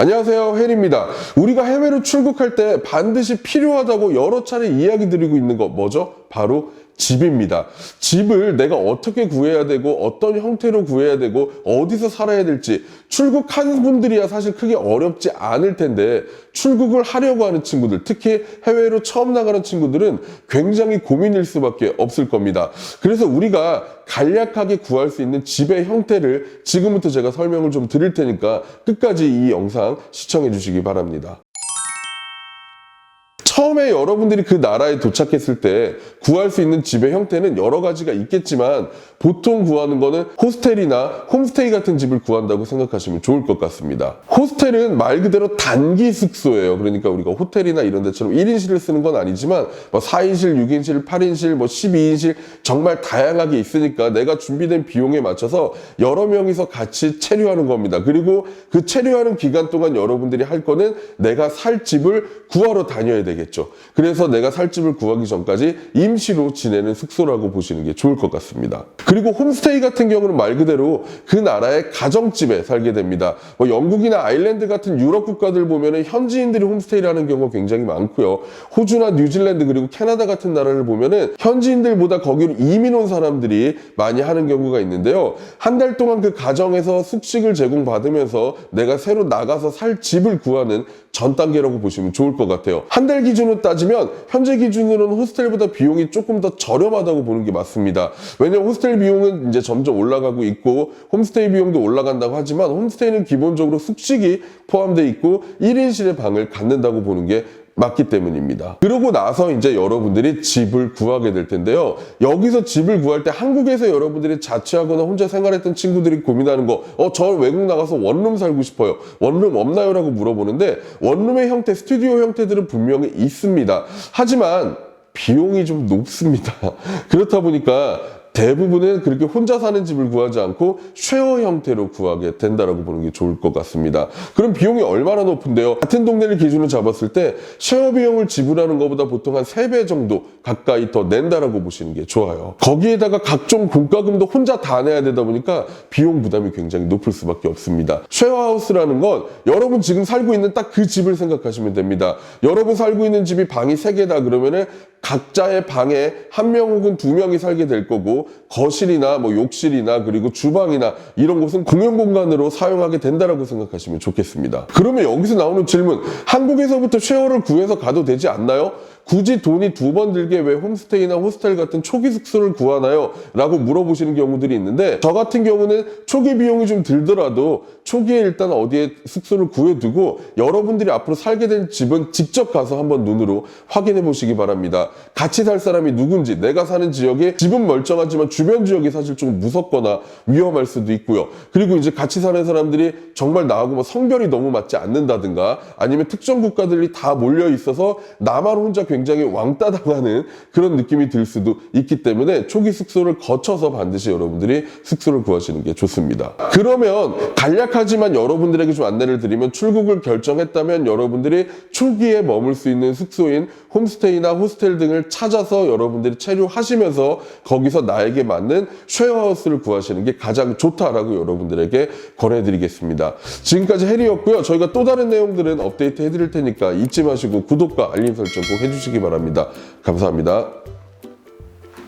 안녕하세요, 혜리입니다. 우리가 해외로 출국할 때 반드시 필요하다고 여러 차례 이야기 드리고 있는 거 뭐죠? 바로 집입니다. 집을 내가 어떻게 구해야 되고 어떤 형태로 구해야 되고 어디서 살아야 될지 출국한 분들이야 사실 크게 어렵지 않을 텐데 출국을 하려고 하는 친구들, 특히 해외로 처음 나가는 친구들은 굉장히 고민일 수밖에 없을 겁니다. 그래서 우리가 간략하게 구할 수 있는 집의 형태를 지금부터 제가 설명을 좀 드릴 테니까 끝까지 이 영상 시청해 주시기 바랍니다. 처음에 여러분들이 그 나라에 도착했을 때 구할 수 있는 집의 형태는 여러 가지가 있겠지만 보통 구하는 거는 호스텔이나 홈스테이 같은 집을 구한다고 생각하시면 좋을 것 같습니다. 호스텔은 말 그대로 단기 숙소예요. 그러니까 우리가 호텔이나 이런 데처럼 1인실을 쓰는 건 아니지만 4인실, 6인실, 8인실, 12인실 정말 다양하게 있으니까 내가 준비된 비용에 맞춰서 여러 명이서 같이 체류하는 겁니다. 그리고 그 체류하는 기간 동안 여러분들이 할 거는 내가 살 집을 구하러 다녀야 되겠죠. 그래서 내가 살 집을 구하기 전까지 임시로 지내는 숙소라고 보시는 게 좋을 것 같습니다. 그리고 홈스테이 같은 경우는 말 그대로 그 나라의 가정집에 살게 됩니다. 영국이나 아일랜드 같은 유럽 국가들 보면은 현지인들이 홈스테이를 하는 경우가 굉장히 많고요. 호주나 뉴질랜드 그리고 캐나다 같은 나라를 보면은 현지인들보다 거기로 이민 온 사람들이 많이 하는 경우가 있는데요. 한 달 동안 그 가정에서 숙식을 제공받으면서 내가 새로 나가서 살 집을 구하는 전 단계라고 보시면 좋을 것 같아요. 한 달 기준으로 따지면 현재 기준으로는 호스텔보다 비용이 조금 더 저렴하다고 보는 게 맞습니다. 왜냐면 호스텔 비용은 이제 점점 올라가고 있고 홈스테이 비용도 올라간다고 하지만 홈스테이는 기본적으로 숙식이 포함되어 있고 1인실의 방을 갖는다고 보는 게 맞기 때문입니다. 그러고 나서 이제 여러분들이 집을 구하게 될 텐데요. 여기서 집을 구할 때 한국에서 여러분들이 자취하거나 혼자 생활했던 친구들이 고민하는 거, 저 외국 나가서 원룸 살고 싶어요. 원룸 없나요? 라고 물어보는데 원룸의 형태, 스튜디오 형태들은 분명히 있습니다. 하지만 비용이 좀 높습니다. 그렇다 보니까 대부분은 그렇게 혼자 사는 집을 구하지 않고 쉐어 형태로 구하게 된다라고 보는 게 좋을 것 같습니다. 그럼 비용이 얼마나 높은데요? 같은 동네를 기준으로 잡았을 때 쉐어 비용을 지불하는 것보다 보통 한 3배 정도 가까이 더 낸다라고 보시는 게 좋아요. 거기에다가 각종 공과금도 혼자 다 내야 되다 보니까 비용 부담이 굉장히 높을 수밖에 없습니다. 쉐어하우스라는 건 여러분 지금 살고 있는 딱 그 집을 생각하시면 됩니다. 여러분 살고 있는 집이 방이 3개다 그러면은 각자의 방에 1명 혹은 2명이 살게 될 거고 거실이나 욕실이나 그리고 주방이나 이런 곳은 공용 공간으로 사용하게 된다라고 생각하시면 좋겠습니다. 그러면 여기서 나오는 질문, 한국에서부터 쉐어를 구해서 가도 되지 않나요? 굳이 돈이 2번 들게 왜 홈스테이나 호스텔 같은 초기 숙소를 구하나요? 라고 물어보시는 경우들이 있는데 저 같은 경우는 초기 비용이 좀 들더라도 초기에 일단 어디에 숙소를 구해두고 여러분들이 앞으로 살게 된 집은 직접 가서 한번 눈으로 확인해 보시기 바랍니다. 같이 살 사람이 누군지, 내가 사는 지역에 집은 멀쩡하지만 주변 지역이 사실 좀 무섭거나 위험할 수도 있고요. 그리고 이제 같이 사는 사람들이 정말 나하고 성별이 너무 맞지 않는다든가 아니면 특정 국가들이 다 몰려 있어서 나만 혼자 굉장히 왕따 당하는 그런 느낌이 들 수도 있기 때문에 초기 숙소를 거쳐서 반드시 여러분들이 숙소를 구하시는 게 좋습니다. 그러면 간략하지만 여러분들에게 좀 안내를 드리면 출국을 결정했다면 여러분들이 초기에 머물 수 있는 숙소인 홈스테이나 호스텔 등을 찾아서 여러분들이 체류하시면서 거기서 나에게 맞는 쉐어하우스를 구하시는 게 가장 좋다라고 여러분들에게 권해드리겠습니다. 지금까지 혜리였고요. 저희가 또 다른 내용들은 업데이트 해드릴 테니까 잊지 마시고 구독과 알림 설정 꼭 해주시기 바랍니다. 감사합니다.